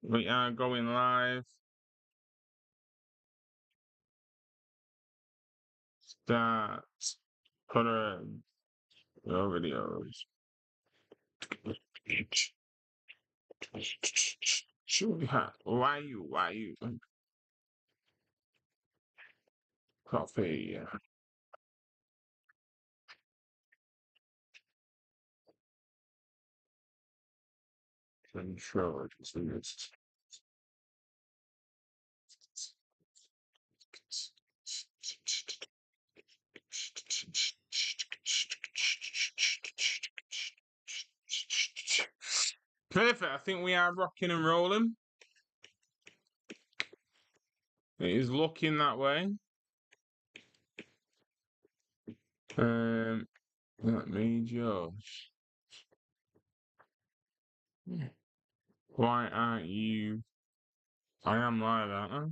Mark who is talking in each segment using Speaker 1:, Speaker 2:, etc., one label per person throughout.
Speaker 1: We are going live. Start. Put your videos. Why you? Coffee. Control. Perfect. I think we are rocking and rolling. It is looking that way. Let me just. Why aren't you? I am live, aren't I?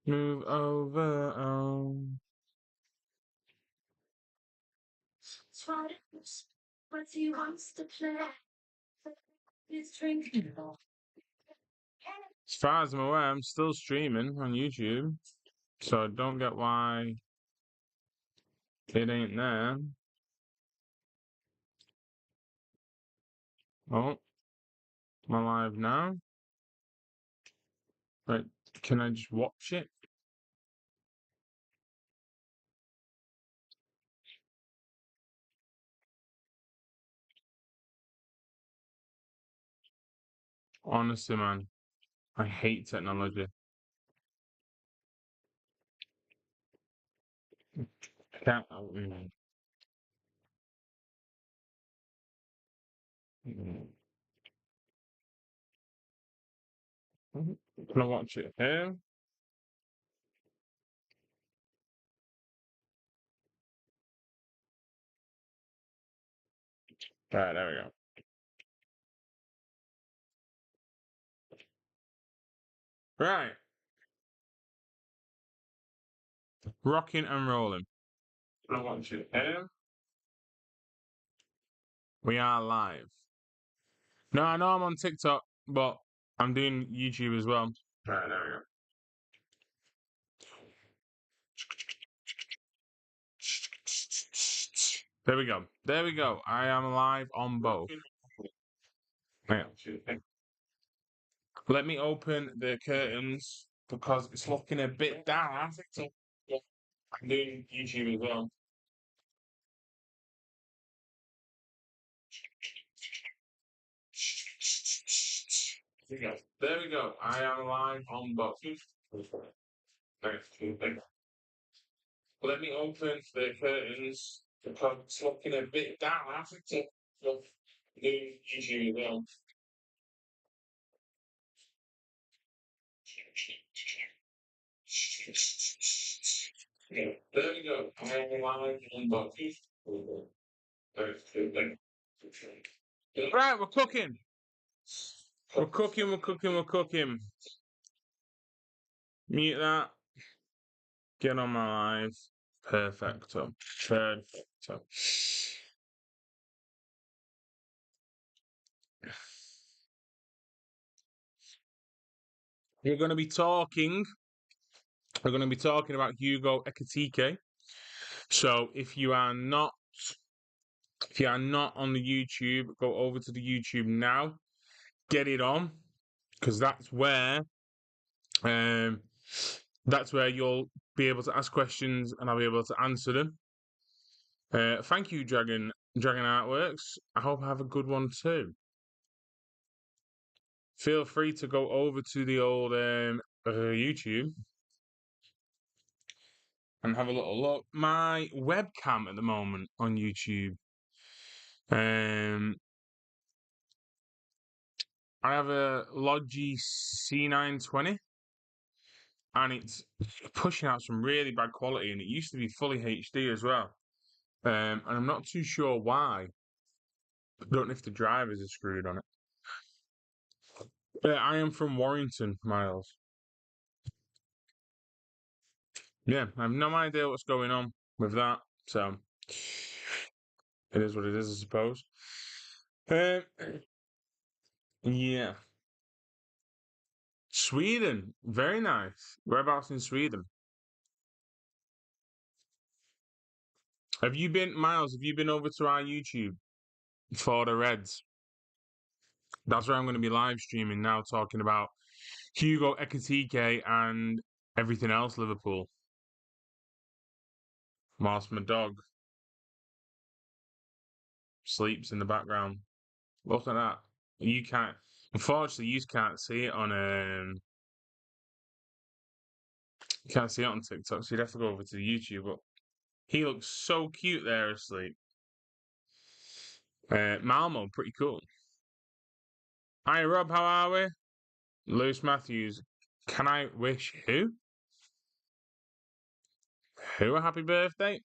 Speaker 1: Move over.
Speaker 2: But he wants to play. He's drinking.
Speaker 1: As far as I'm aware, I'm still streaming on YouTube, so I don't get why it ain't there. Oh, am I live now? Right, can I just watch it? Honestly, man, I hate technology. I can't. Can I watch it here? Right, there we go. Right, rocking and rolling. Can I watch it here? We are live. No, I know I'm on TikTok, but I'm doing YouTube as well. Right, there we go. There we go. There we go. I am live on both. Let me open the curtains because it's looking a bit dark. I'm doing YouTube as well. There we go. I am live on both. Let me open the curtains because it's looking a bit dark. I'm doing YouTube as well. There we go. I am live on both. Right, we're cooking. We're cooking. Mute that. Get on my live. Perfecto. We're going to be talking about Hugo Ekitike. So if you are not on the YouTube, go over to the YouTube now. Get it on, because that's where you'll be able to ask questions and I'll be able to answer them. Thank you, Dragon Artworks. I hope I have a good one too. Feel free to go over to the old YouTube and have a little look. My webcam at the moment on YouTube, I have a Logi C920, and it's pushing out some really bad quality, and it used to be fully HD as well. And I'm not too sure why. I don't know if the drivers are screwed on it. I am from Warrington, Miles. Yeah, I have no idea what's going on. with that. So it is what it is, I suppose. Yeah. Sweden, very nice. Whereabouts in Sweden? Have you been, Miles? Have you been over to our YouTube for the Reds? That's where I'm going to be live streaming now, talking about Hugo Ekitike and everything else Liverpool. Whilst my dog sleeps in the background. Look at that. You can't. Unfortunately, you can't see it on you can't see it on TikTok, so you'd have to go over to the YouTube. But he looks so cute there asleep. Malmo, pretty cool. Hi Rob, how are we? Lewis Matthews, can I wish who? Who a happy birthday?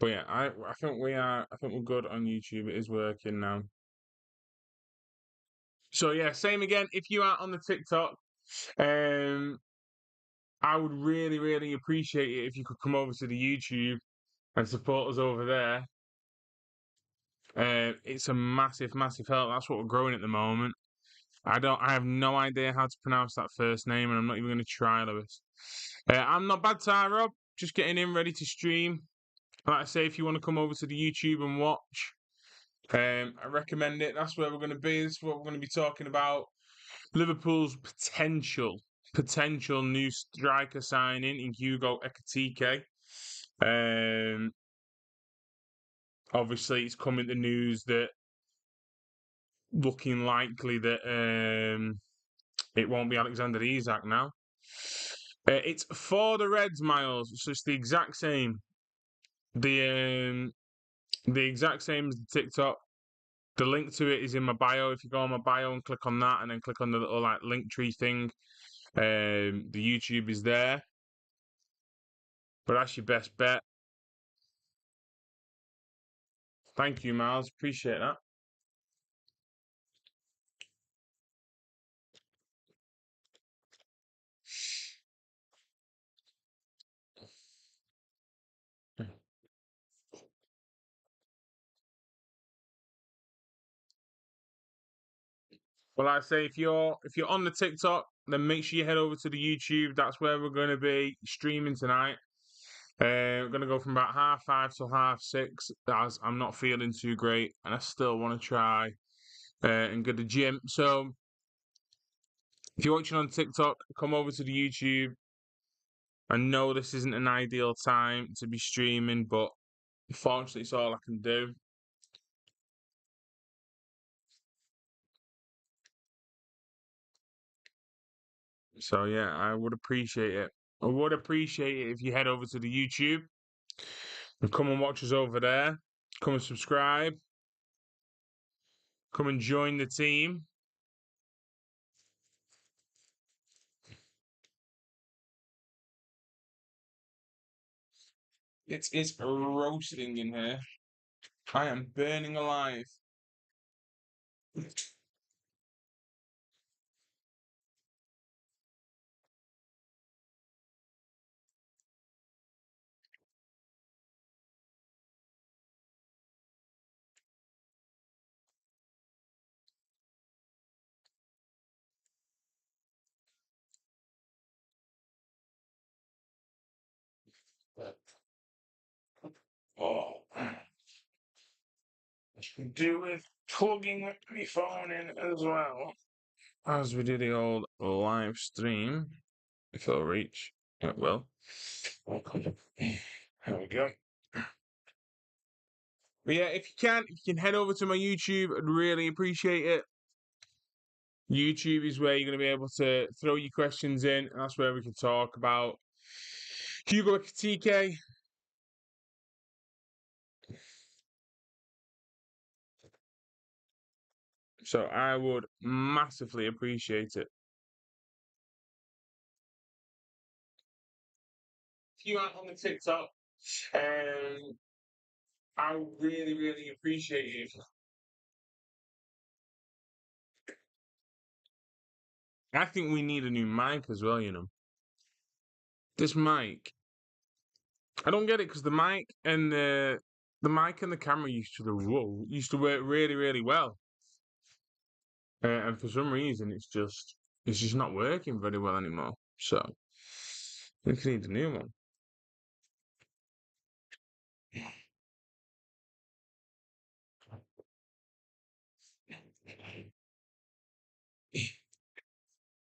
Speaker 1: But yeah, I think we're good on YouTube. It is working now. So yeah, same again. If you are on the TikTok, I would really, really appreciate it if you could come over to the YouTube and support us over there. It's a massive, massive help. That's what we're growing at the moment. I have no idea how to pronounce that first name, and I'm not even going to try, Lewis. I'm not bad, Ty Rob. Just getting in, ready to stream. Like I say, if you want to come over to the YouTube and watch, I recommend it. That's where we're going to be. This is what we're going to be talking about. Liverpool's potential new striker signing in Hugo Ekitike. Obviously, it's coming to news that looking likely that it won't be Alexander Isak now. It's for the Reds, Miles. So it's the exact same. The exact same as the TikTok. The link to it is in my bio. If you go on my bio and click on that, and then click on the little like link tree thing, the YouTube is there. But that's your best bet. Thank you, Miles. Appreciate that. Well, I say if you're on the TikTok, then make sure you head over to the YouTube. That's where we're going to be streaming tonight. We're going to go from about 5:30 till 6:30, as I'm not feeling too great, and I still want to try and go to the gym. So if you're watching on TikTok, come over to the YouTube. I know this isn't an ideal time to be streaming, but unfortunately, it's all I can do. So yeah, I would appreciate it. I would appreciate it if you head over to the YouTube and come and watch us over there. Come and subscribe. Come and join the team. It's roasting in here. I am burning alive. Oh, do with plugging my phone in as well as we do the old live stream. If it'll reach, it will. There we go. But yeah, if you can head over to my YouTube. I'd really appreciate it. YouTube is where you're going to be able to throw your questions in, and that's where we can talk about Hugo Ekitike. So I would massively appreciate it. If you aren't on the TikTok, I would really, really appreciate it. I think we need a new mic as well, you know. This mic, I don't get it because the mic and the camera used to work really, really well. And for some reason it's just not working very well anymore. So I think I need a new one.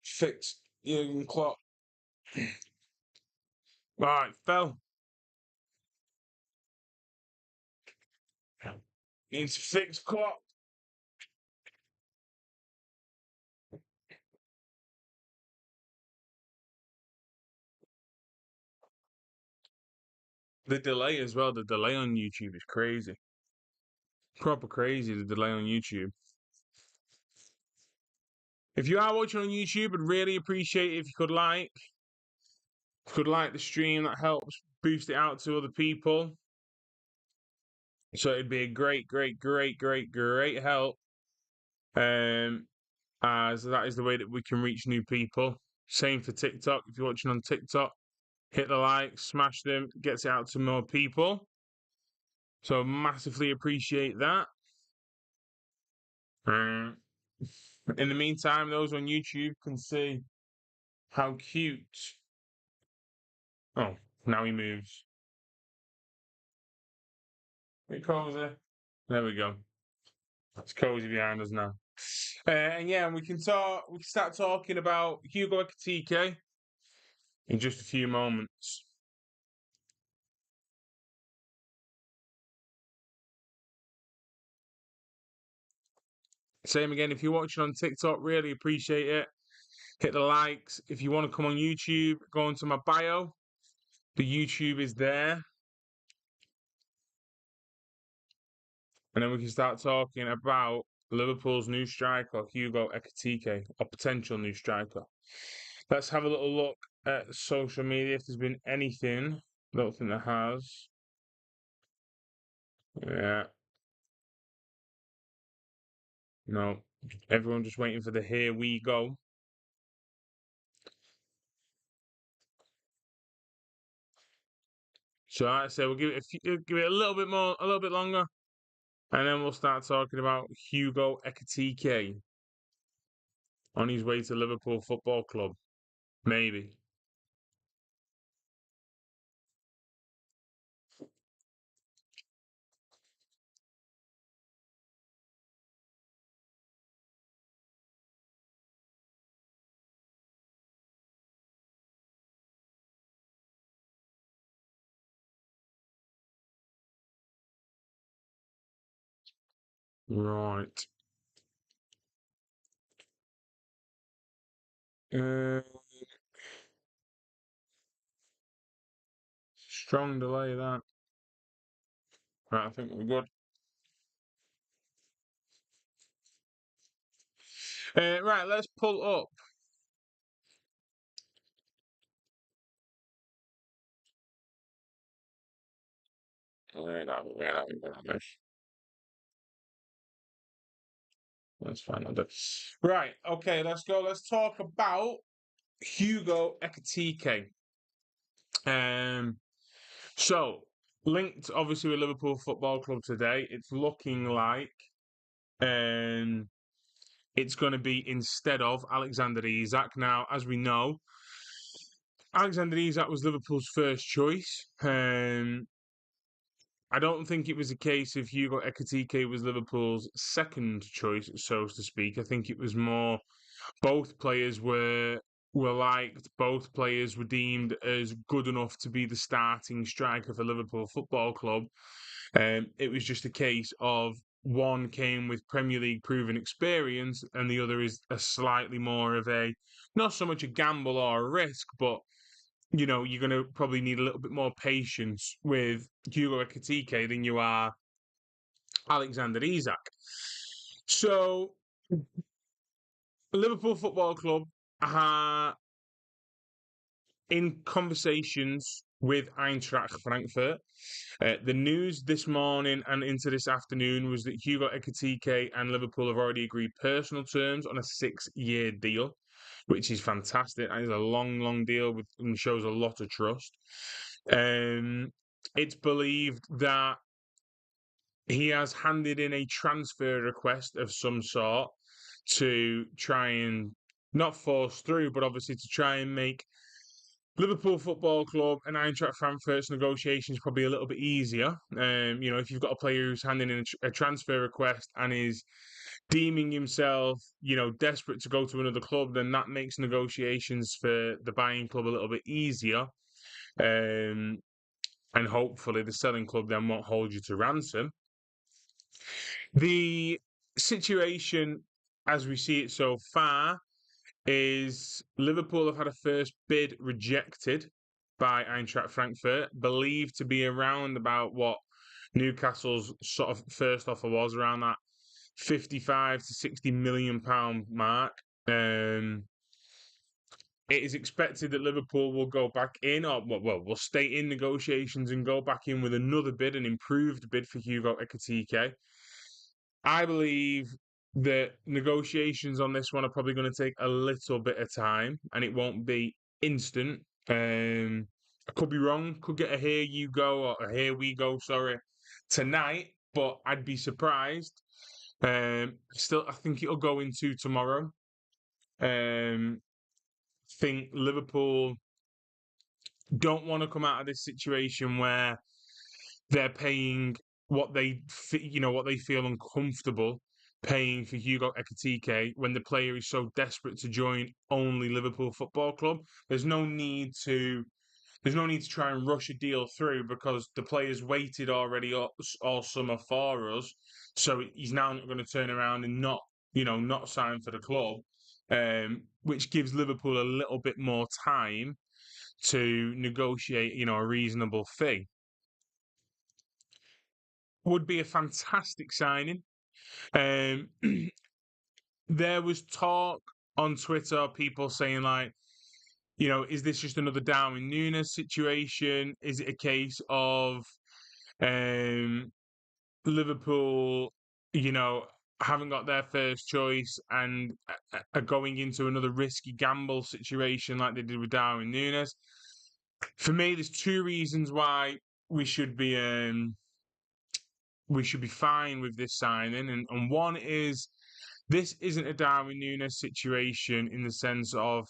Speaker 1: Fix Jurgen Klopp. Right, fell. Needs to fix Klopp. The delay as well. The delay on YouTube is crazy. Proper crazy, the delay on YouTube. If you are watching on YouTube, I'd really appreciate it if you could like the stream. That helps boost it out to other people. So it'd be a great help. As that is the way that we can reach new people. Same for TikTok. If you're watching on TikTok, hit the like, smash them, gets it out to more people. So massively appreciate that. In the meantime, those on YouTube can see how cute. Oh, now he moves. Hey, cozy. There we go. It's cozy behind us now. And yeah, we can start talking about Hugo Ekitike in just a few moments. Same again, if you're watching on TikTok, really appreciate it. Hit the likes. If you want to come on YouTube, go into my bio. The YouTube is there. And then we can start talking about Liverpool's new striker, Hugo Ekitike, a potential new striker. Let's have a little look at social media if there's been anything. I don't think there has. Yeah. No. Everyone just waiting for the here we go. So like I say we'll give it a little bit longer, and then we'll start talking about Hugo Ekitike on his way to Liverpool Football Club. Maybe. Right. Uh, Strong delay that. Right, I think we're good. Right, let's pull up. That's fine. Right, okay, let's go. Let's talk about Hugo Ekitike. So linked obviously with Liverpool Football Club today. It's looking like it's going to be instead of Alexander Isak. Now, as we know, Alexander Isak was Liverpool's first choice. I don't think it was a case of Hugo Ekitike was Liverpool's second choice, so to speak. I think it was more both players were liked, both players were deemed as good enough to be the starting striker for Liverpool Football Club. It was just a case of one came with Premier League proven experience, and the other is a slightly more of a not so much a gamble or a risk, but you know, you're going to probably need a little bit more patience with Hugo Ekitike than you are Alexander Isak. So, Liverpool Football Club are in conversations with Eintracht Frankfurt. The news this morning and into this afternoon was that Hugo Ekitike and Liverpool have already agreed personal terms on a 6-year deal. which is fantastic. That is a long deal and shows a lot of trust. It's believed that he has handed in a transfer request of some sort to try and not force through, but obviously to try and make Liverpool Football Club and Eintracht Frankfurt's negotiations probably a little bit easier. If you've got a player who's handing in a transfer request and is deeming himself, desperate to go to another club, then that makes negotiations for the buying club a little bit easier. And hopefully the selling club then won't hold you to ransom. The situation, as we see it so far, is Liverpool have had a first bid rejected by Eintracht Frankfurt, believed to be around about what Newcastle's sort of first offer was, around that 55 to 60 million pound mark. It is expected that Liverpool will go back in, or will stay in negotiations and go back in with another bid, an improved bid for Hugo Ekitike. I believe that negotiations on this one are probably going to take a little bit of time, and it won't be instant. I could be wrong, could get a here you go or a here we go, tonight, but I'd be surprised. I think it'll go into tomorrow. Think Liverpool don't want to come out of this situation where they're paying what they feel uncomfortable paying for Hugo Ekitike when the player is so desperate to join only Liverpool Football Club. There's no need to try and rush a deal through because the player's waited already all summer for us. So he's now not going to turn around and not sign for the club, which gives Liverpool a little bit more time to negotiate, a reasonable fee. Would be a fantastic signing. There was talk on Twitter, people saying like, is this just another Darwin Núñez situation? Is it a case of Liverpool, haven't got their first choice and are going into another risky gamble situation like they did with Darwin Núñez? For me, there's two reasons why we should be fine with this signing, and one is this isn't a Darwin Núñez situation in the sense of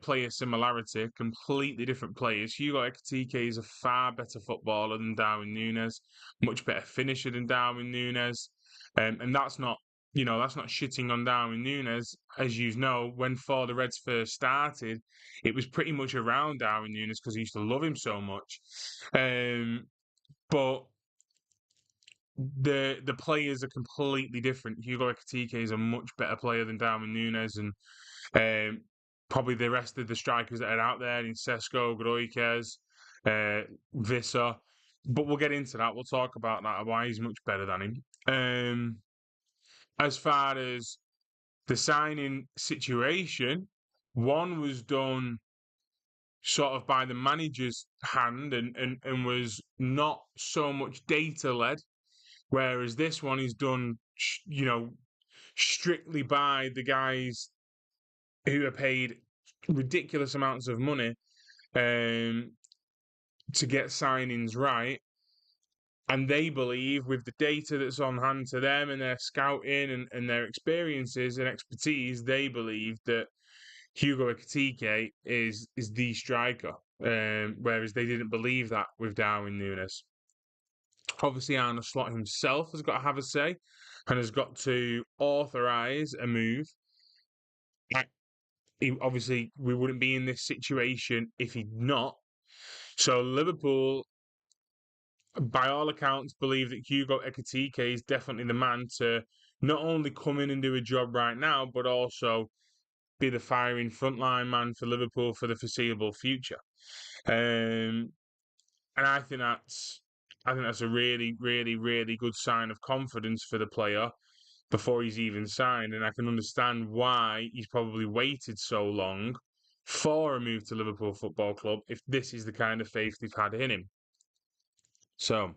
Speaker 1: player similarity, completely different players. Hugo Ekitike is a far better footballer than Darwin Núñez, much better finisher than Darwin Núñez, and that's not shitting on Darwin Núñez. As you know, when For the Reds first started, it was pretty much around Darwin Núñez because he used to love him so much, but the players are completely different. Hugo Ekitike is a much better player than Darwin Núñez, and probably the rest of the strikers that are out there in Sesko, Groikes, Visser. But we'll get into that. We'll talk about that, why he's much better than him. As far as the signing situation, one was done sort of by the manager's hand and was not so much data-led, whereas this one is done, strictly by the guys who are paid ridiculous amounts of money to get signings right. And they believe, with the data that's on hand to them and their scouting and their experiences and expertise, they believe that Hugo Ekitike is the striker, whereas they didn't believe that with Darwin Núñez. Obviously, Arne Slot himself has got to have a say and has got to authorise a move. Obviously, we wouldn't be in this situation if he'd not. So Liverpool, by all accounts, believe that Hugo Ekitike is definitely the man to not only come in and do a job right now, but also be the firing frontline man for Liverpool for the foreseeable future. And I think that's a really, really, really good sign of confidence for the player before he's even signed. And I can understand why he's probably waited so long for a move to Liverpool Football Club if this is the kind of faith they've had in him. So,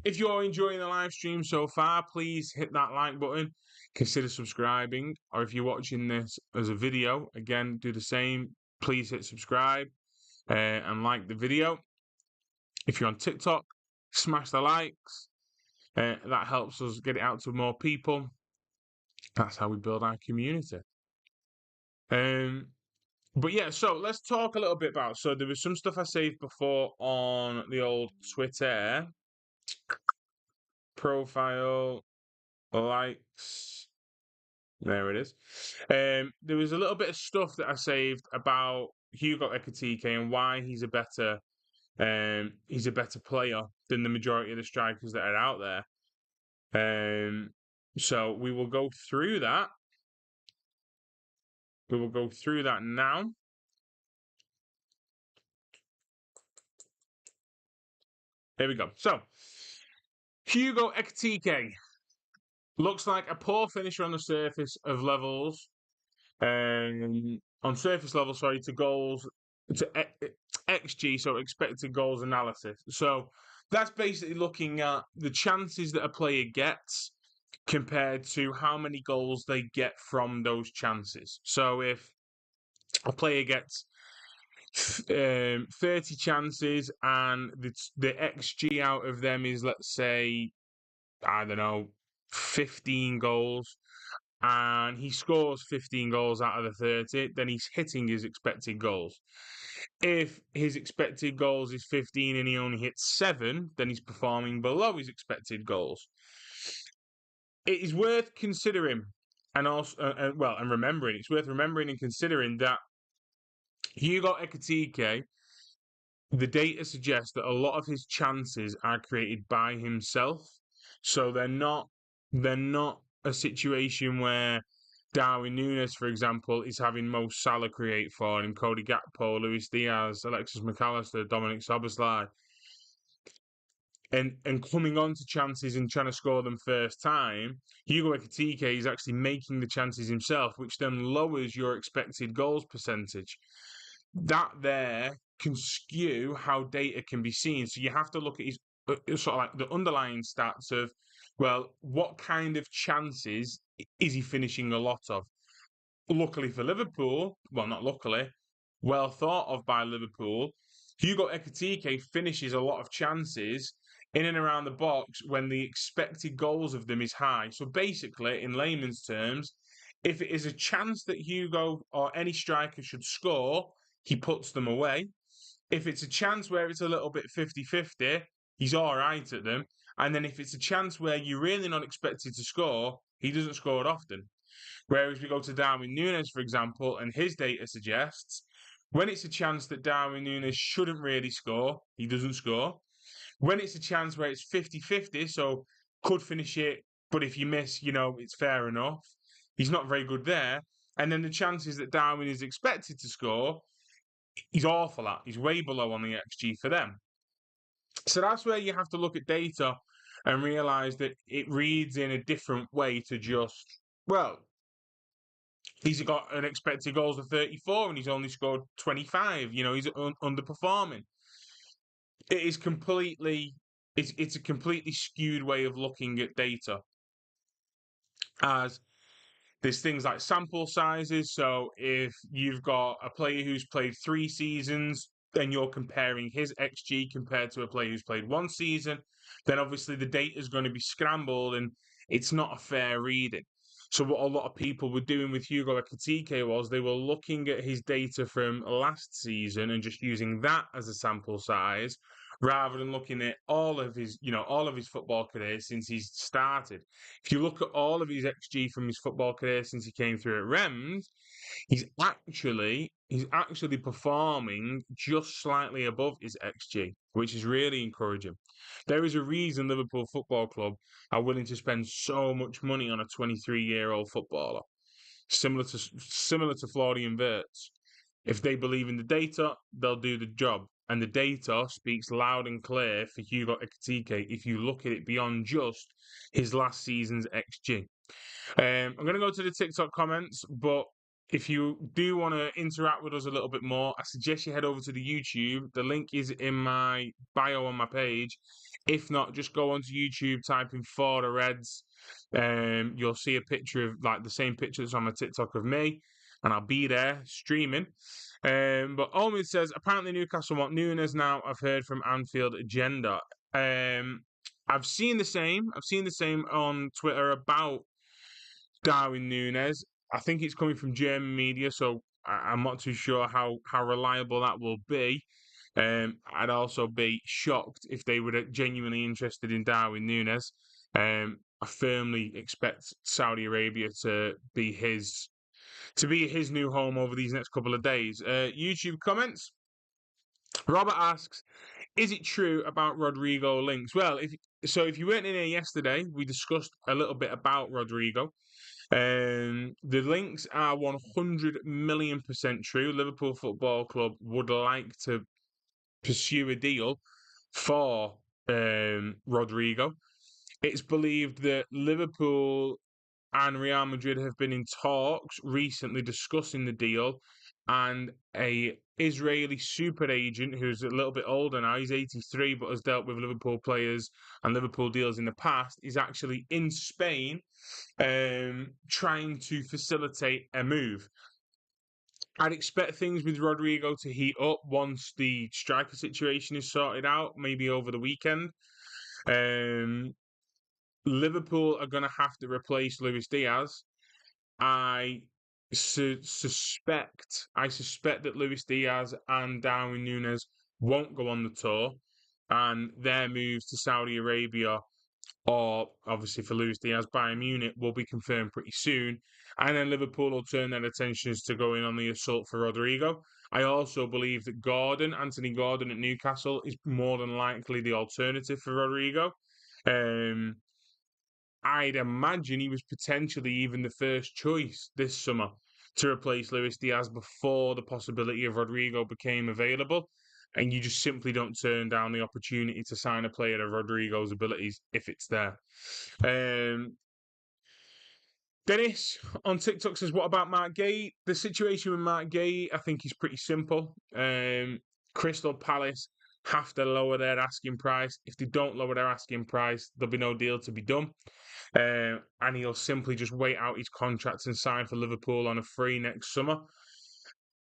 Speaker 1: If you're enjoying the live stream so far, please hit that like button. Consider subscribing. Or if you're watching this as a video, again, do the same. Please hit subscribe and like the video. If you're on TikTok, smash the likes. That helps us get it out to more people. That's how we build our community. But yeah, so let's talk a little bit about. So there was some stuff I saved before on the old Twitter profile likes. There it is. There was a little bit of stuff that I saved about Hugo Ekitike and why he's a better player than the majority of the strikers that are out there. So we will go through that. We will go through that now. Here we go. So Hugo Ekitike looks like a poor finisher on the surface of levels. On surface level, sorry, to goals, to XG, so expected goals analysis. So that's basically looking at the chances that a player gets compared to how many goals they get from those chances. So if a player gets 30 chances and the XG out of them is, let's say, I don't know, 15 goals, and he scores 15 goals out of the 30, then he's hitting his expected goals. If his expected goals is 15 and he only hits 7, then he's performing below his expected goals. It is worth considering and remembering. It's worth remembering and considering that Hugo Ekitike, the data suggests that a lot of his chances are created by himself. So they're not a situation where Darwin Núñez, for example, is having Mo Salah create for him, Cody Gakpo, Luis Diaz, Alexis McAllister, Dominic Szoboszlai, and coming on to chances and trying to score them first time. Hugo Ekitike is actually making the chances himself, which then lowers your expected goals percentage. That there can skew how data can be seen. So you have to look at his sort of like the underlying stats of, well, what kind of chances is he finishing a lot of? Luckily for Liverpool, well, not luckily, well thought of by Liverpool, Hugo Ekitike finishes a lot of chances in and around the box when the expected goals of them is high. So basically, in layman's terms, if it is a chance that Hugo or any striker should score, he puts them away. If it's a chance where it's a little bit 50-50, he's all right at them. And then if it's a chance where you're really not expected to score, he doesn't score it often. Whereas we go to Darwin Núñez, for example, and his data suggests when it's a chance that Darwin Núñez shouldn't really score, he doesn't score. When it's a chance where it's 50-50, so could finish it, but if you miss, it's fair enough, he's not very good there. And then the chances that Darwin is expected to score, he's awful at. He's way below on the XG for them. So that's where you have to look at data and realise that it reads in a different way to just, well, he's got an expected goals of 34 and he's only scored 25. He's underperforming. It is completely, it's a completely skewed way of looking at data. As there's things like sample sizes. So if you've got a player who's played 3 seasons, then you're comparing his XG compared to a player who's played 1 season, then obviously the data is going to be scrambled and it's not a fair reading. So what a lot of people were doing with Hugo Ekitike was they were looking at his data from last season and just using that as a sample size, rather than looking at all of his football career since he's started. If you look at all of his XG from his football career since he came through at Reims, he's actually performing just slightly above his XG, which is really encouraging. There is a reason Liverpool Football Club are willing to spend so much money on a 23-year-old footballer, similar to Florian Wirtz. If they believe in the data, they'll do the job. And the data speaks loud and clear for Hugo Ekitike if you look at it beyond just his last season's XG. I'm going to go to the TikTok comments, but if you do want to interact with us a little bit more, I suggest you head over to the YouTube. The link is in my bio on my page. If not, just go onto YouTube, type in For the Reds. You'll see a picture of like the same picture that's on my TikTok of me, and I'll be there streaming. But Omid says apparently Newcastle want Nunes now. I've heard from Anfield Agenda. I've seen the same. I've seen the same on Twitter about Darwin Nunes. I think it's coming from German media, so I'm not too sure how reliable that will be. I'd also be shocked if they were genuinely interested in Darwin Nunes. I firmly expect Saudi Arabia to be his new home over these next couple of days. YouTube comments. Robert asks, "Is it true about Rodrigo links?" Well, if you weren't in here yesterday, we discussed a little bit about Rodrigo. The links are 100 million% true. Liverpool Football Club would like to pursue a deal for Rodrigo. It's believed that Liverpool and Real Madrid have been in talks recently discussing the deal, and a Israeli super agent who's a little bit older now, he's 83 but has dealt with Liverpool players and Liverpool deals in the past, is actually in Spain trying to facilitate a move. I'd expect things with Rodrigo to heat up once the striker situation is sorted out, maybe over the weekend. Liverpool are going to have to replace Luis Diaz. I suspect that Luis Diaz and Darwin Nunes won't go on the tour, and their moves to Saudi Arabia, or obviously for Luis Diaz, Bayern Munich, will be confirmed pretty soon. And then Liverpool will turn their attentions to going on the assault for Rodrigo. I also believe that Anthony Gordon at Newcastle, is more than likely the alternative for Rodrigo. I'd imagine he was potentially even the first choice this summer to replace Luis Diaz before the possibility of Rodrigo became available. And you just simply don't turn down the opportunity to sign a player of Rodrigo's abilities if it's there. Dennis on TikTok says, "What about Mark Gay?" The situation with Mark Gay, I think, is pretty simple. Crystal Palace have to lower their asking price. If they don't lower their asking price, there'll be no deal to be done. And he'll simply just wait out his contract and sign for Liverpool on a free next summer.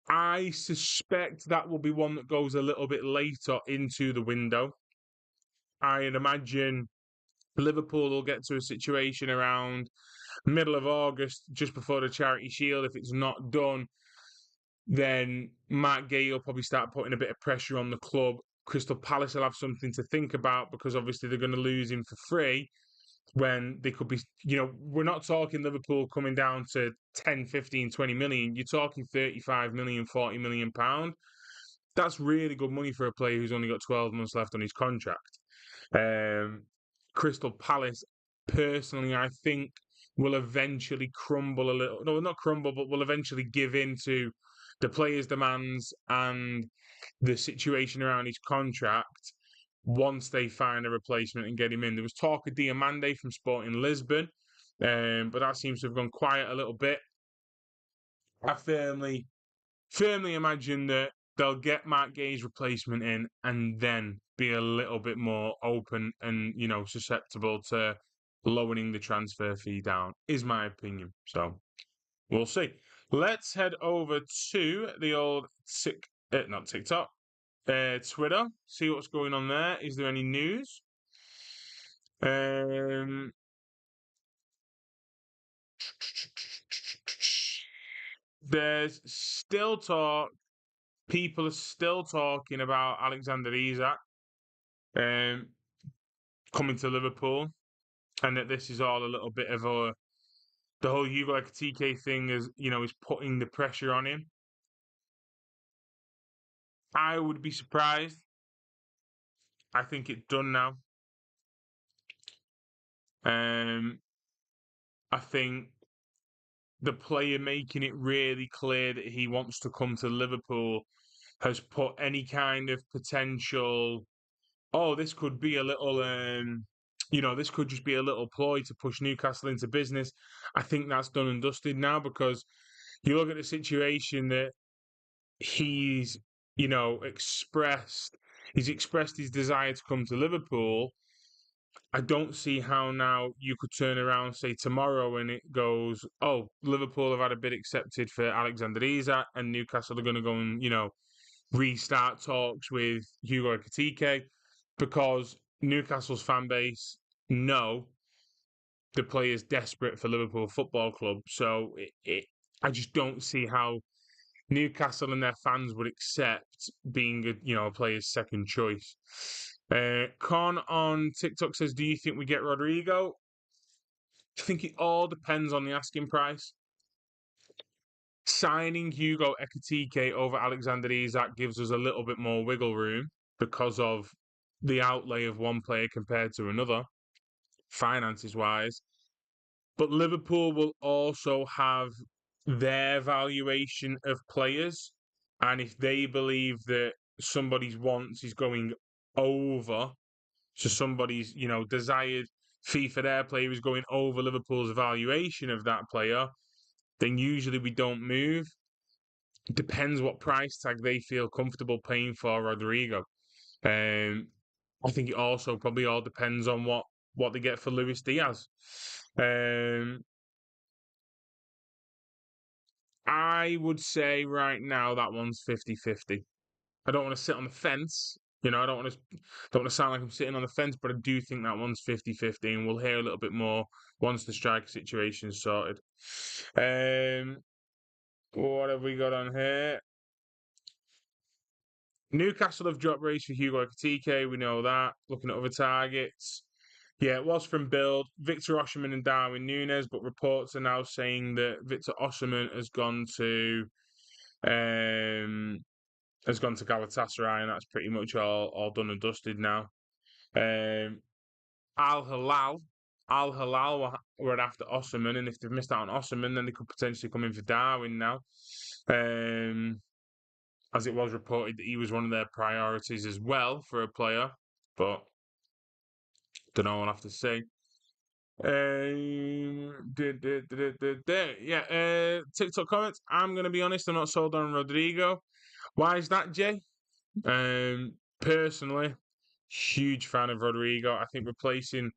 Speaker 1: I suspect that will be one that goes a little bit later into the window. I'd imagine Liverpool will get to a situation around middle of August, just before the Charity Shield. If it's not done, then Mark Gay will probably start putting a bit of pressure on the club. Crystal Palace will have something to think about because obviously they're going to lose him for free, when they could be, we're not talking Liverpool coming down to 10, 15, 20 million. You're talking 35 million, 40 million pound. That's really good money for a player who's only got 12 months left on his contract. Crystal Palace, personally, I think will eventually crumble a little. No, not crumble, but will eventually give in to the players' demands and the situation around his contract once they find a replacement and get him in. There was talk of Diamande from Sporting Lisbon, but that seems to have gone quiet a little bit. I firmly imagine that they'll get Mark Gay's replacement in and then be a little bit more open and, susceptible to lowering the transfer fee down, is my opinion. So we'll see. Let's head over to the old not TikTok, Twitter, see what's going on there. Is there any news? There's still talk. People are still talking about Alexander Isak coming to Liverpool, and that this is all a little bit of the whole Hugo Ekitike thing is putting the pressure on him. I would be surprised. I think it's done now. I think the player making it really clear that he wants to come to Liverpool has put any kind of potential, this could be a little, this could just be a little ploy to push Newcastle into business. I think that's done and dusted now, because you look at the situation that he's, expressed his desire to come to Liverpool. I don't see how now you could turn around, say tomorrow, and it goes, oh, Liverpool have had a bid accepted for Alexander Isak, and Newcastle are going to go and, restart talks with Hugo Ekitike, because Newcastle's fan base know the player's desperate for Liverpool Football Club. So I just don't see how Newcastle and their fans would accept being a player's second choice. Con on TikTok says, "Do you think we get Rodrigo?" I think it all depends on the asking price. Signing Hugo Ekitike over Alexander Isak gives us a little bit more wiggle room because of the outlay of one player compared to another, finances wise. But Liverpool will also have their valuation of players. And if they believe that somebody's wants is going over, so somebody's, desired fee for their player is going over Liverpool's valuation of that player, then usually we don't move. It depends what price tag they feel comfortable paying for Rodrigo. I think it also probably all depends on what they get for Luis Diaz. I would say right now that one's 50-50. I don't want to sit on the fence. I don't want to sound like I'm sitting on the fence, but I do think that one's 50-50, and we'll hear a little bit more once the striker situation is sorted. What have we got on here? Newcastle have dropped race for Hugo Ekitike. We know that. Looking at other targets. Yeah, it was from Build, Victor Osimhen and Darwin Núñez, but reports are now saying that Victor Osimhen has gone to Galatasaray, and that's pretty much all done and dusted now. Al Hilal were after Osimhen, and if they've missed out on Osimhen, then they could potentially come in for Darwin now. As it was reported that he was one of their priorities as well for a player, but don't know. I'll have to see. TikTok comments. I'm gonna be honest. I'm not sold on Rodrigo. Why is that, Jay? Personally, huge fan of Rodrigo. I think replacing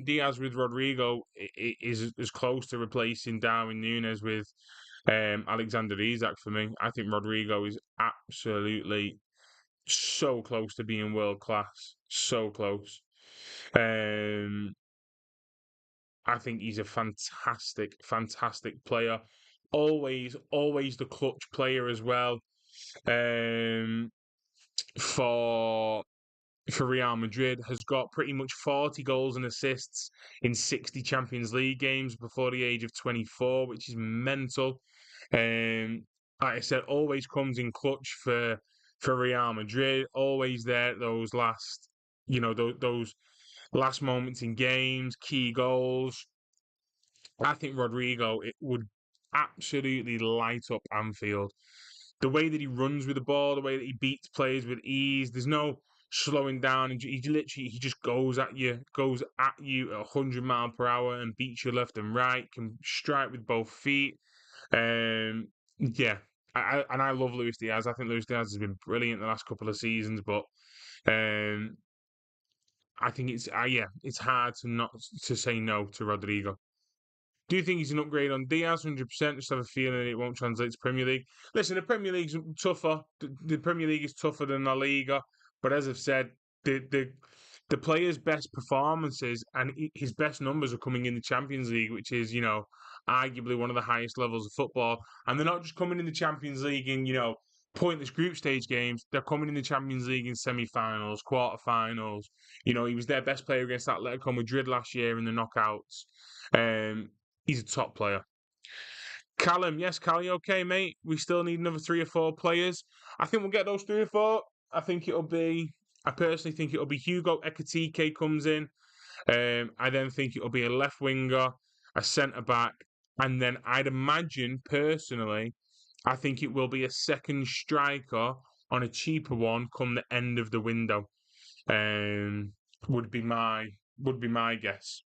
Speaker 1: Diaz with Rodrigo is as close to replacing Darwin Núñez with Alexander Isak for me. I think Rodrigo is absolutely so close to being world class. So close. I think he's a fantastic player. Always the clutch player as well. For Real Madrid, has got pretty much 40 goals and assists in 60 Champions League games before the age of 24, which is mental. Like I said, always comes in clutch for Real Madrid. Always there at those last, those last moments in games, key goals. I think Rodrigo, it would absolutely light up Anfield. The way that he runs with the ball, the way that he beats players with ease, there's no slowing down, and he just goes at you at 100 mile per hour and beats you left and right. Can strike with both feet. Yeah, I love Luis Diaz. I think Luis Diaz has been brilliant the last couple of seasons, but I think it's hard to say no to Rodrigo. Do you think he's an upgrade on Diaz? 100%. Just have a feeling it won't translate to Premier League. Listen, the Premier League's tougher. The Premier League is tougher than La Liga. But as I've said, the player's best performances and his best numbers are coming in the Champions League, which is, arguably one of the highest levels of football. And they're not just coming in the Champions League in, pointless group stage games. They're coming in the Champions League in semi-finals, quarter-finals. He was their best player against Atletico Madrid last year in the knockouts. He's a top player. Callum, yes, Cal, you okay, mate? We still need another 3 or 4 players. I think we'll get those 3 or 4. I personally think it'll be Hugo Ekitike comes in. I then think it'll be a left winger, a centre back, and then I'd imagine personally, I think it will be a second striker on a cheaper one come the end of the window. Would be my guess.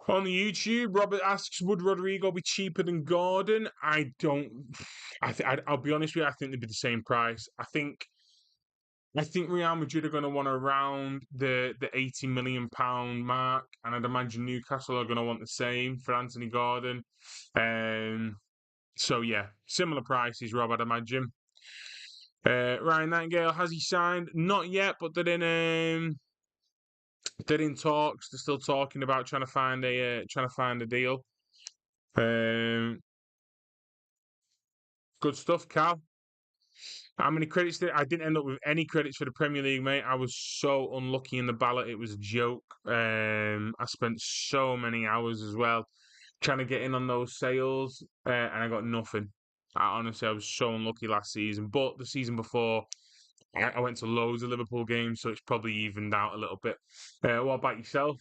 Speaker 1: On the YouTube, Robert asks, would Rodrigo be cheaper than Gordon? I don't. I'll be honest with you. I think they'd be the same price. I think Real Madrid are going to want around the £80 million mark, and I'd imagine Newcastle are going to want the same for Anthony Gordon. So yeah, similar prices, Rob, I'd imagine. Ryan Nightingale, has he signed? Not yet, but they're in talks. They're still talking about trying to find a deal. Good stuff, Cal. How many credits I didn't end up with any credits for the Premier League, mate. I was so unlucky in the ballot; it was a joke. I spent so many hours as well trying to get in on those sales, and I got nothing. Honestly, I was so unlucky last season. But the season before, I went to loads of Liverpool games, so it's probably evened out a little bit. What about yourself?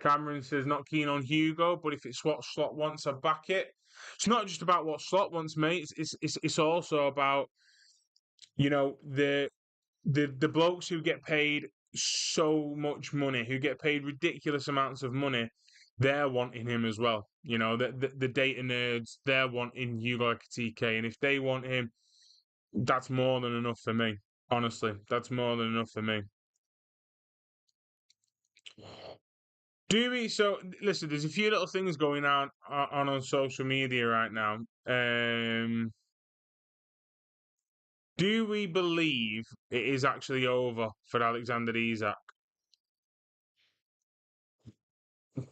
Speaker 1: Cameron says not keen on Hugo, but if it's what Slot wants, I back it. It's not just about what Slot wants, mate. It's also about the blokes who get paid so much money, who get paid ridiculous amounts of money. They're wanting him as well. The data nerds, they're wanting Hugo Ekitike, and if they want him, that's more than enough for me. Honestly, that's more than enough for me. So listen, there's a few little things going on social media right now. Do we believe it is actually over for Alexander Isak?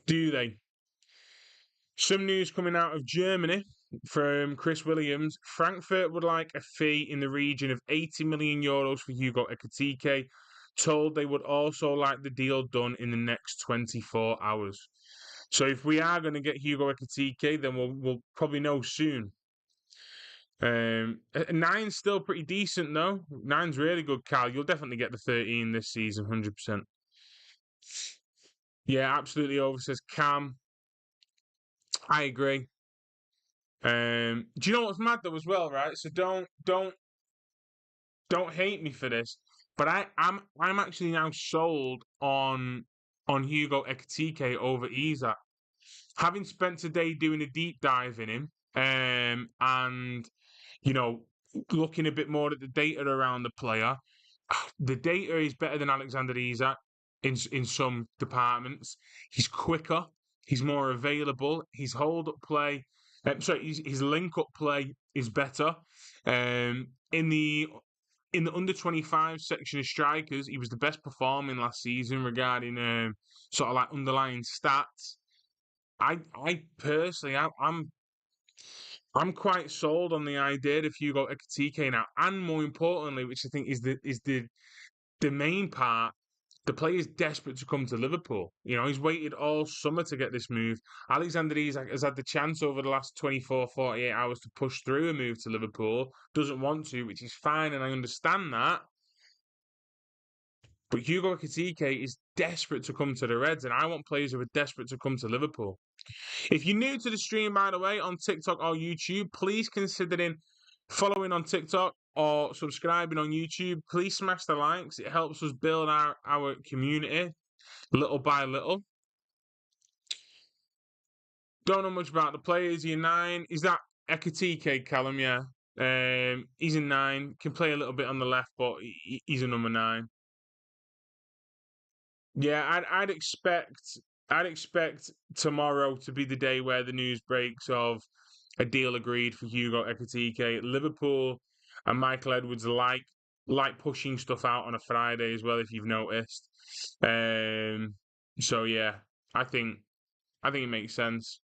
Speaker 1: Do they? Some news coming out of Germany from Chris Williams. Frankfurt would like a fee in the region of €80 million for Hugo Ekitike. Told they would also like the deal done in the next 24 hours. So if we are going to get Hugo Ekitike, then we'll probably know soon. 9's still pretty decent though. 9's really good, Cal. You'll definitely get the 13 this season, 100%. Yeah, absolutely over, says Cam. I agree. Do you know what's mad though as well, right? So don't hate me for this, but I'm actually now sold on Hugo Ekitike over Isak. Having spent today doing a deep dive in him, and looking a bit more at the data around the player, the data is better than Alexander Isak in some departments. He's quicker. He's more available. His hold up play, his link up play is better. In the under 25 section of strikers, he was the best performing last season regarding sort of like underlying stats. I personally, I'm quite sold on the idea of Hugo Ekitike now, and more importantly, which I think is the main part. The player's desperate to come to Liverpool. He's waited all summer to get this move. Alexander Isak has had the chance over the last 24, 48 hours to push through a move to Liverpool. Doesn't want to, which is fine, and I understand that. But Hugo Ekitike is desperate to come to the Reds, and I want players who are desperate to come to Liverpool. If you're new to the stream, by the way, on TikTok or YouTube, please consider following on TikTok or subscribing on YouTube. Please smash the likes. It helps us build our community little by little. Don't know much about the players. He's 9. Is that Ekitike, Callum? Yeah. He's a 9. Can play a little bit on the left, but he's a number 9. Yeah, I'd expect tomorrow to be the day where the news breaks of a deal agreed for Hugo Ekitike. Liverpool and Michael Edwards like pushing stuff out on a Friday as well, if you've noticed. So yeah, I think it makes sense.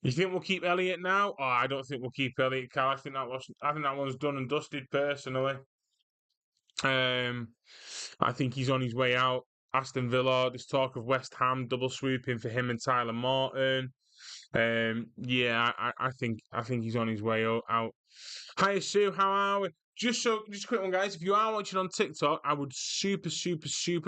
Speaker 1: You think we'll keep Elliott now? Oh, I don't think we'll keep Elliott, Cal. I think that one's done and dusted personally. I think he's on his way out. Aston Villa, there's talk of West Ham double swooping for him and Tyler Morton. Yeah, I think he's on his way out. Hi Sue, how are we? Just a quick one, guys. If you are watching on TikTok, I would super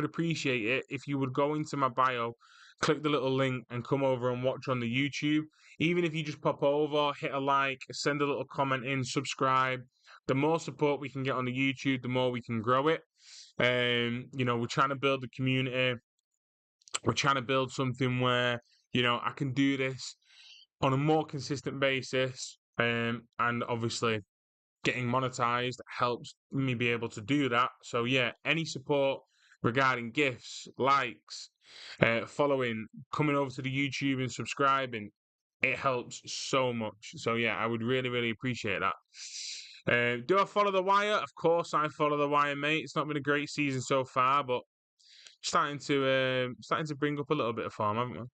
Speaker 1: appreciate it if you would go into my bio, click the little link, and come over and watch on the YouTube. Even if you just pop over, hit a like, send a little comment in, subscribe. The more support we can get on the YouTube, the more we can grow it. We're trying to build the community. We're trying to build something where, I can do this on a more consistent basis. And obviously getting monetized helps me be able to do that. So yeah, any support regarding gifts, likes, following, coming over to the YouTube and subscribing, it helps so much. So yeah, I would really, really appreciate that. Do I follow the wire? Of course, I follow the wire, mate. It's not been a great season so far, but starting to bring up a little bit of form, haven't we?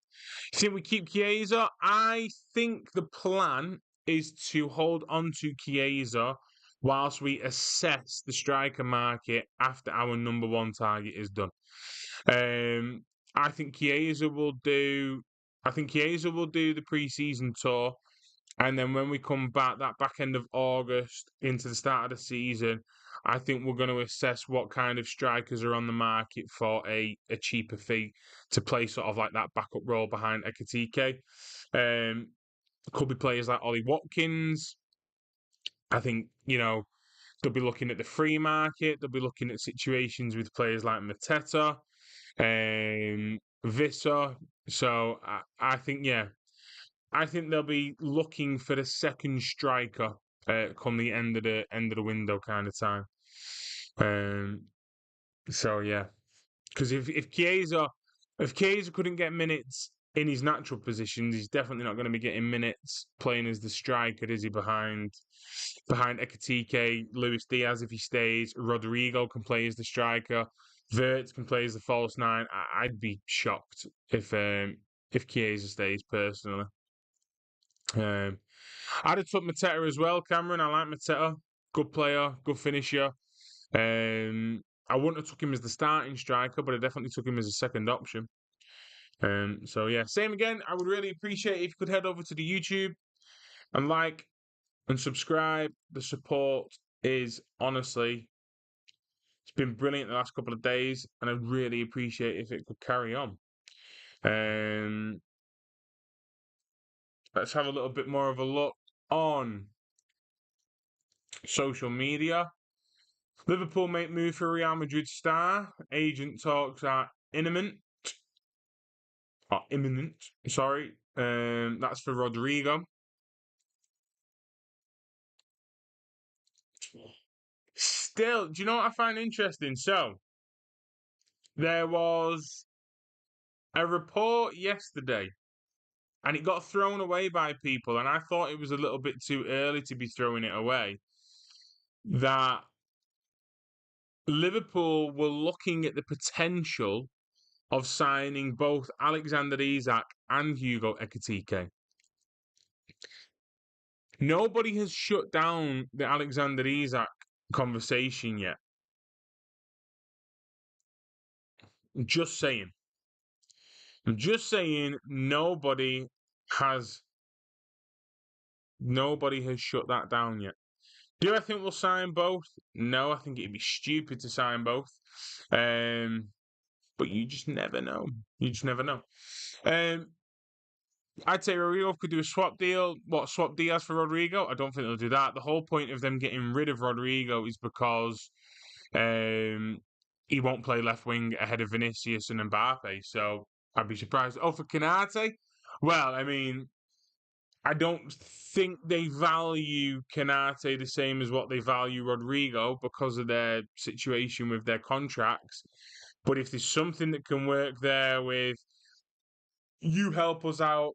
Speaker 1: Think we keep Chiesa? I think the plan is to hold on to Chiesa whilst we assess the striker market after our number one target is done. I think Chiesa will do. I think Chiesa will do the pre-season tour, and then when we come back, that back end of August into the start of the season, I think we're going to assess what kind of strikers are on the market for a cheaper fee to play sort of like that backup role behind Ekitike. Could be players like Ollie Watkins. I think, they'll be looking at the free market. They'll be looking at situations with players like Mateta, Visser. So I think, yeah, I think they'll be looking for the second striker come the end of the window kind of time. So yeah, because if Chiesa couldn't get minutes in his natural positions, he's definitely not going to be getting minutes playing as the striker, is he? Behind Ekitike, Luis Diaz if he stays, Rodrigo can play as the striker, Wirtz can play as the false nine. I'd be shocked if Chiesa stays personally. I'd have took Mateta as well, Cameron. I like Mateta. Good player, good finisher. I wouldn't have took him as the starting striker, but I definitely took him as a second option. So yeah, same again. I would really appreciate it if you could head over to the YouTube and like and subscribe. The support is honestly, it's been brilliant the last couple of days, and I'd really appreciate if it could carry on. Let's have a little bit more of a look on social media. Liverpool make move for Real Madrid star. Agent talks are imminent. Sorry. That's for Rodrigo. Still, do you know what I find interesting? So, there was a report yesterday, and it got thrown away by people, and I thought it was a little bit too early to be throwing it away, that Liverpool were looking at the potential of signing both Alexander Isak and Hugo Ekitike. Nobody has shut down the Alexander Isak conversation yet. I'm just saying. Nobody has shut that down yet. Do I think we'll sign both? No, I think it'd be stupid to sign both. But you just never know. I'd say Rodrigo could do a swap deal. What, swap Diaz for Rodrigo? I don't think they'll do that. The whole point of them getting rid of Rodrigo is because he won't play left wing ahead of Vinicius and Mbappe. So I'd be surprised. Oh, for Canate? Well, I mean, I don't think they value Canate the same as what they value Rodrigo because of their situation with their contracts. But if there's something that can work there with you help us out,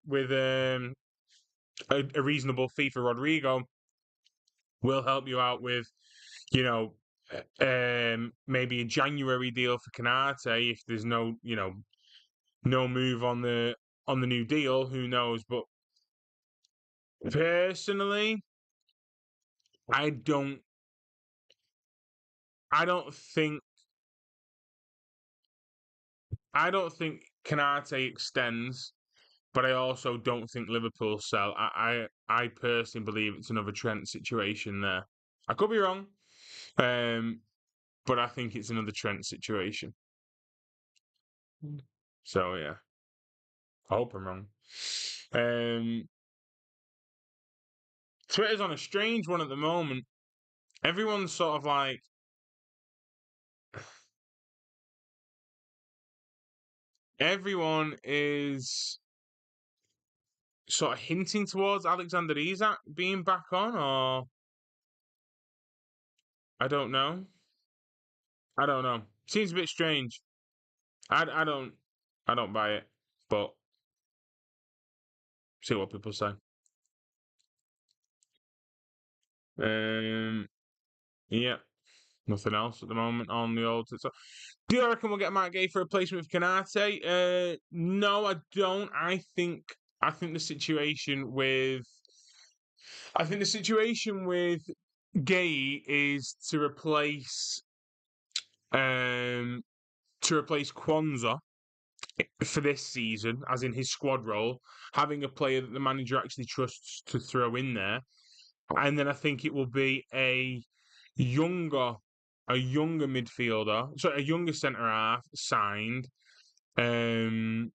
Speaker 1: with a reasonable fee for Rodrigo, we'll help you out with, maybe a January deal for Canate if there's no move on the new deal. Who knows? But personally, I don't think Canate extends, but I also don't think Liverpool sell. I personally believe it's another Trent situation there. I could be wrong, but I think it's another Trent situation. So yeah, I hope I'm wrong. Twitter's on a strange one at the moment. Everyone's sort of like everyone is sort of hinting towards Alexander Isak being back on, or I don't know. I don't know. Seems a bit strange. I don't buy it, but see what people say. Yeah, nothing else at the moment on the old. Do you reckon we'll get Matt Gay for a replacement with Canate? No, I don't. I think the situation with Gay is to replace Kwanzaa for this season, as in his squad role, having a player that the manager actually trusts to throw in there. And then I think it will be a younger midfielder, so a younger centre half signed to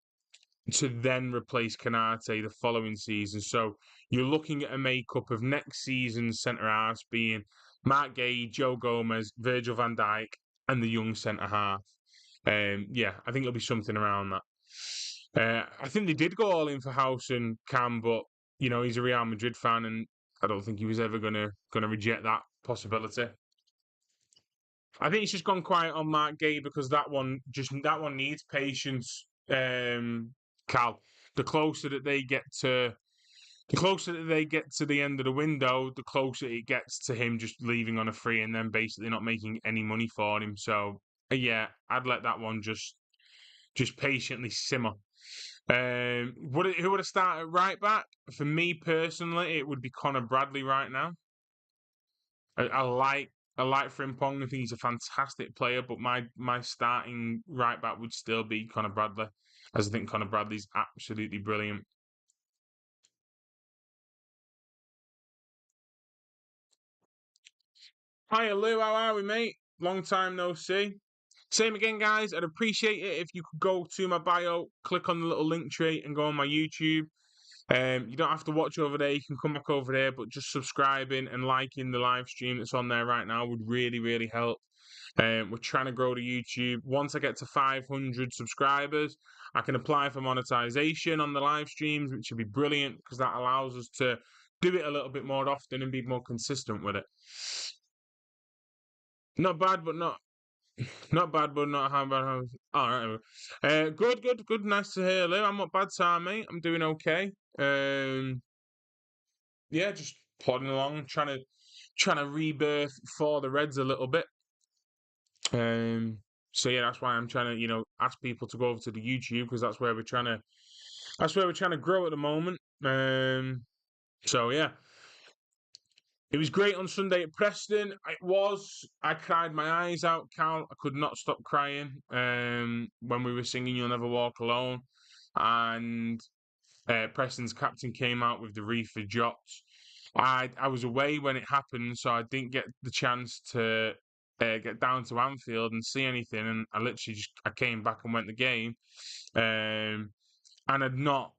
Speaker 1: then replace Canate the following season. So you're looking at a makeup of next season's centre halves being Mark Gay, Joe Gomez, Virgil van Dijk, and the young centre half. Yeah, I think it'll be something around that. I think they did go all in for House and Cam, but he's a Real Madrid fan, and I don't think he was ever gonna reject that possibility. I think it's just gone quiet on Mark Gay because that one needs patience. Cal, the closer that they get to the end of the window, the closer it gets to him just leaving on a free and then basically not making any money for him. So yeah, I'd let that one just patiently simmer. Who would have started right back? For me personally, it would be Connor Bradley right now. I like Frimpong. I think he's a fantastic player, but my starting right back would still be Connor Bradley, as I think Connor Bradley's absolutely brilliant. Hiya Lou, how are we, mate? Long time no see. Same again, guys. I'd appreciate it if you could go to my bio, click on the little link tree, and go on my YouTube. You don't have to watch over there. You can come back over there, but just subscribing and liking the live stream that's on there right now would really, really help. We're trying to grow the YouTube. Once I get to 500 subscribers, I can apply for monetization on the live streams, which would be brilliant because that allows us to do it a little bit more often and be more consistent with it. Not bad, but not how bad. All right. Good. Nice to hear, Lou. I'm not bad, Sam, mate. I'm doing okay. Yeah, just plodding along, trying to rebirth for the Reds a little bit. So yeah, that's why I'm trying to ask people to go over to the YouTube because that's where we're trying to grow at the moment. So yeah. It was great on Sunday at Preston. I cried my eyes out, Cal. I could not stop crying when we were singing You'll Never Walk Alone. And Preston's captain came out with the wreath for Jots. I was away when it happened, so I didn't get the chance to get down to Anfield and see anything. And I literally I came back and went the game. And I'd not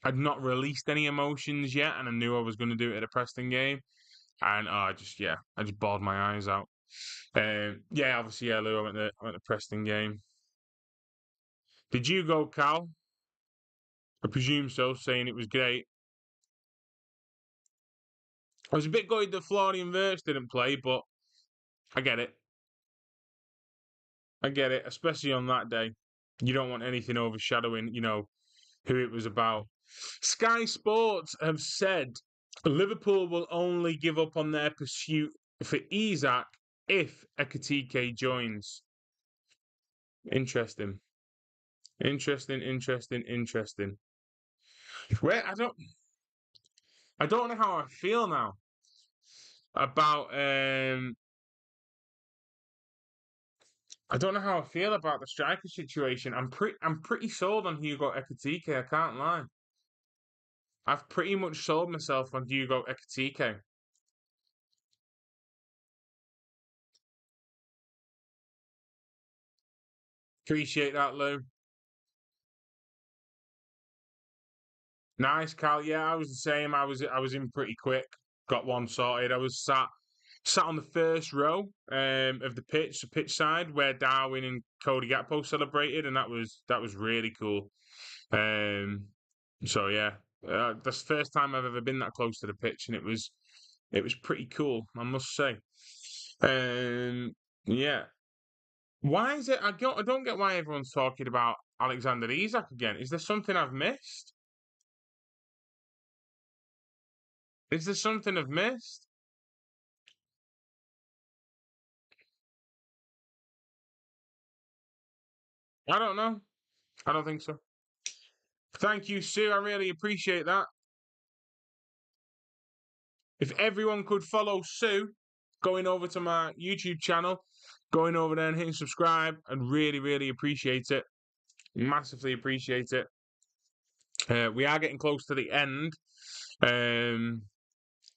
Speaker 1: released any emotions yet, and I knew I was going to do it at a Preston game. And I just bawled my eyes out. Obviously, Lou, I went to Preston game. Did you go, Cal? I presume so, saying it was great. I was a bit gutted that Florian Wirtz didn't play, but I get it. Especially on that day. You don't want anything overshadowing, who it was about. Sky Sports have said Liverpool will only give up on their pursuit for Isak if Ekitike joins. Interesting. Where I don't know how I feel now about I don't know how I feel about the striker situation. I'm pretty sold on Hugo Ekitike, I can't lie. I've pretty much sold myself on Hugo Ekitike. Appreciate that, Lou. Nice, Cal. Yeah, I was the same. I was in pretty quick. Got one sorted. I was sat sat on the first row of the pitch side, where Darwin and Cody Gakpo celebrated, and that was really cool. So yeah, that's the first time I've ever been that close to the pitch, and it was pretty cool, I must say. Yeah. Why is it? I don't get why everyone's talking about Alexander Isak again. Is there something I've missed? Is there something I've missed? I don't know. I don't think so. Thank you, Sue. I really appreciate that. If everyone could follow Sue, going over to my YouTube channel, going over there and hitting subscribe, I'd really, really appreciate it. Massively appreciate it. We are getting close to the end.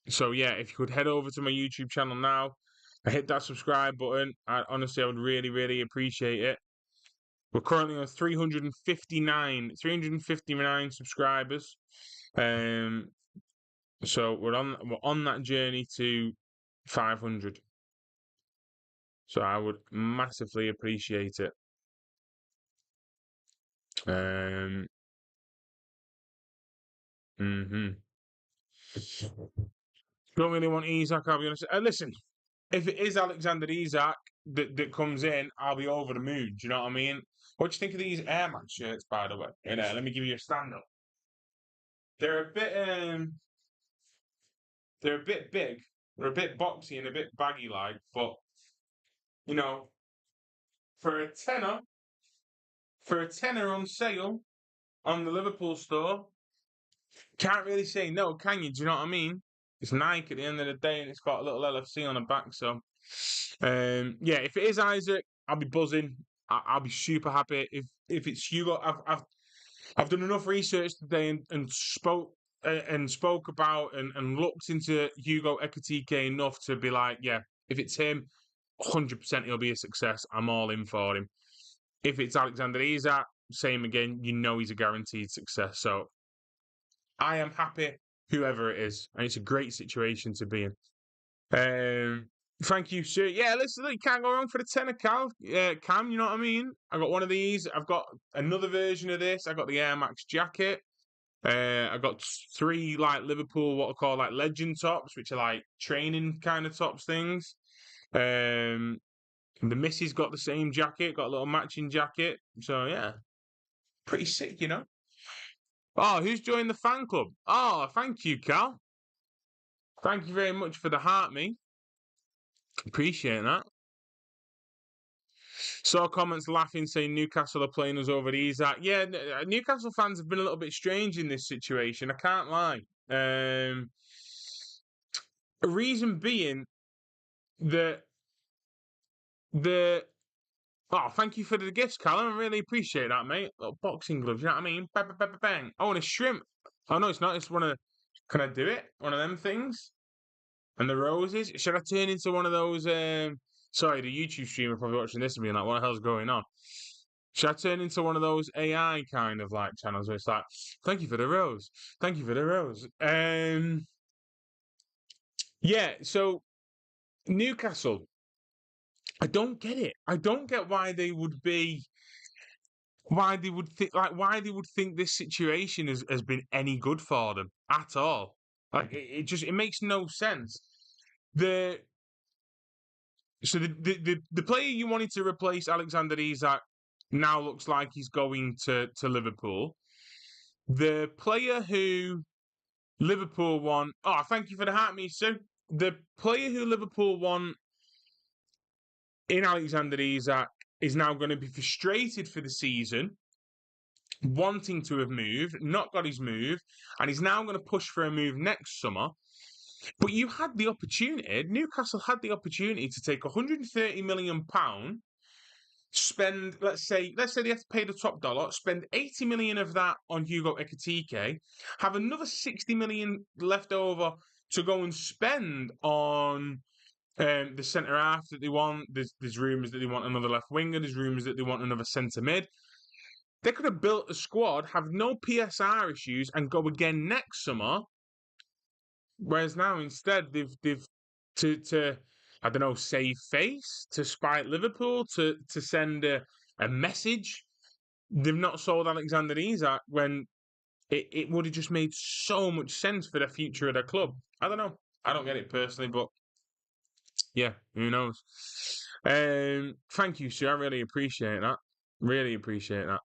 Speaker 1: So yeah, if you could head over to my YouTube channel now, hit that subscribe button. I would really, really appreciate it. We're currently on 359 subscribers. So we're on that journey to 500. So I would massively appreciate it. Don't really want Isak, I'll be honest. Listen, if it is Alexander Isak that comes in, I'll be over the moon. Do you know what I mean? What do you think of these Air Max shirts, by the way? Let me give you a stand up. They're a bit big. They're a bit boxy and a bit baggy like, but you know, for a tenner, on sale on the Liverpool store, can't really say no, can you? Do you know what I mean? It's Nike at the end of the day, and it's got a little LFC on the back. So, yeah, if it is Isaac, I'll be buzzing. I'll be super happy. If it's Hugo, I've done enough research today and spoke about and looked into Hugo Ekitike enough to be like, yeah, if it's him, 100% he'll be a success. I'm all in for him. If it's Alexander Isak, same again. You know he's a guaranteed success. So I am happy, whoever it is, and it's a great situation to be in. Thank you, sir. Yeah, listen, you can't go wrong for the tenner, Cam. You know what I mean? I got one of these. I've got another version of this. I got the Air Max jacket. I got 3 like Liverpool, what I call like legend tops, which are like training kind of tops things. The missus got the same jacket, got a little matching jacket. So yeah, pretty sick, you know. Oh, who's joined the fan club? Oh, thank you, Cal. Thank you very much for the heart, me. Appreciate that. Saw comments laughing saying Newcastle are playing us over Isak. Yeah, Newcastle fans have been a little bit strange in this situation. I can't lie. A reason being that the thank you for the gifts, Callum. I really appreciate that, mate. Little boxing gloves, you know what I mean? Bang, bang, bang, bang. Oh, and a shrimp. Oh no, it's not. It's one of. Can I do it? One of them things. And the roses. Should I turn into one of those? Sorry, the YouTube streamer probably watching this and being like, "What the hell's going on?" Should I turn into one of those AI kind of like channels where it's like, "Thank you for the rose. Thank you for the rose." Yeah. So Newcastle. I don't get it. I don't get why they would think this situation has been any good for them at all. Like it makes no sense. The player you wanted to replace Alexander Isak now looks like he's going to Liverpool. The player who Liverpool won. Oh, thank you for the heart, Misu. The player who Liverpool won in Alexander Isak is now going to be frustrated for the season, wanting to have moved, not got his move, and he's now going to push for a move next summer. But you had the opportunity, Newcastle had the opportunity to take £130 million, spend, let's say they have to pay the top dollar, spend 80 million of that on Hugo Ekitike, have another 60 million left over to go and spend on the centre half that they want. There's rumours that they want another left winger. There's rumours that they want another centre mid. They could have built a squad, have no PSR issues, and go again next summer. Whereas now instead they've to I don't know, save face to spite Liverpool to send a message. They've not sold Alexander Isak when it would have just made so much sense for the future of their club. I don't know. I don't get it personally, but yeah, who knows? Thank you, sir. I really appreciate that. Really appreciate that.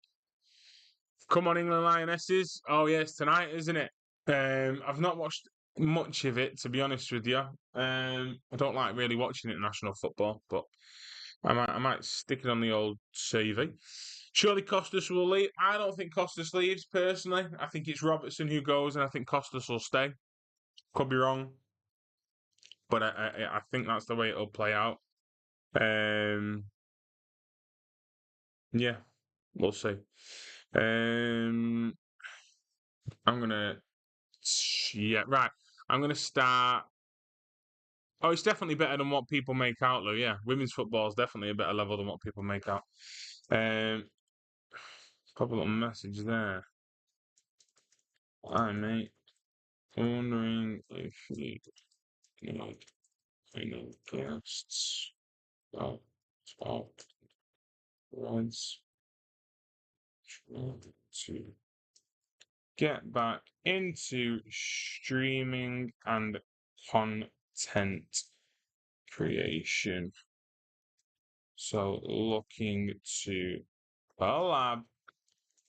Speaker 1: Come on, England Lionesses. Oh, yes, tonight, isn't it? I've not watched much of it, to be honest with you. I don't like really watching international football, but I might stick it on the old CV. Surely Costas will leave. I don't think Costas leaves, personally. I think it's Robertson who goes, and I think Costas will stay. Could be wrong, but I think that's the way it'll play out. Yeah, we'll see. I'm gonna, yeah, right. I'm gonna start. Oh, it's definitely better than what people make out, though. Yeah, women's football is definitely a better level than what people make out. Pop a little message there. Hi, mate. Wondering if you know any guests about Reds to get back into streaming and content creation. So looking to collab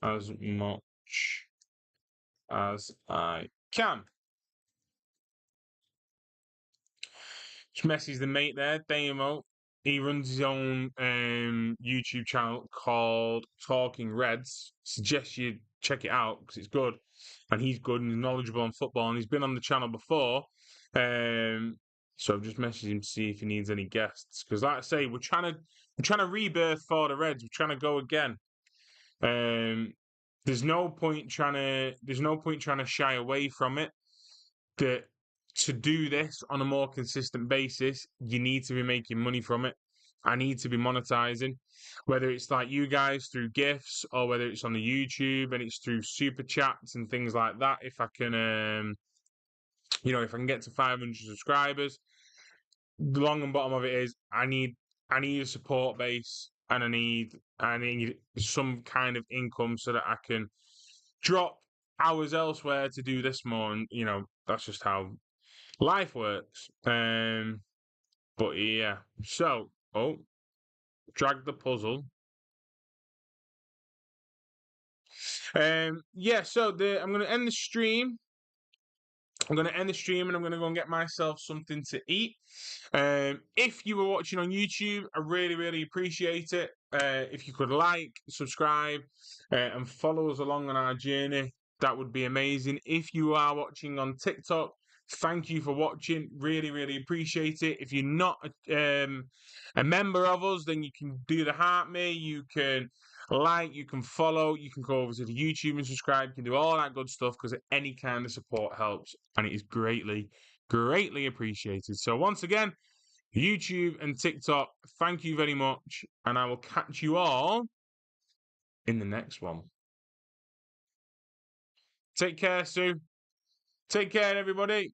Speaker 1: as much as I can. Messi's the mate there, Damo. He runs his own YouTube channel called Talking Reds. Suggest you check it out because it's good, and he's good and he's knowledgeable on football, and he's been on the channel before. So I've just messaged him to see if he needs any guests because, like I say, we're trying to rebirth for the Reds. We're trying to go again. There's no point trying to shy away from it. That to do this on a more consistent basis, you need to be making money from it. I need to be monetizing, whether it's like you guys through gifts or whether it's on the YouTube and it's through super chats and things like that. If I can, if I can get to 500 subscribers, the long and bottom of it is I need a support base and I need some kind of income so that I can drop hours elsewhere to do this more. And that's just how life works. But yeah. So, drag the puzzle. Yeah. So I'm gonna end the stream. I'm going to end the stream and I'm going to go and get myself something to eat. If you were watching on YouTube, I really, really appreciate it. If you could like, subscribe, and follow us along on our journey, that would be amazing. If you are watching on TikTok, thank you for watching. Really, really appreciate it. If you're not a member of us, then you can do the heart me. You can like, you can follow, you can go over to the YouTube and subscribe, you can do all that good stuff because any kind of support helps and it is greatly, greatly appreciated. So once again, YouTube and TikTok, thank you very much, and I will catch you all in the next one. Take care, Sue. Take care, everybody.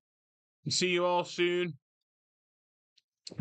Speaker 1: See you all soon.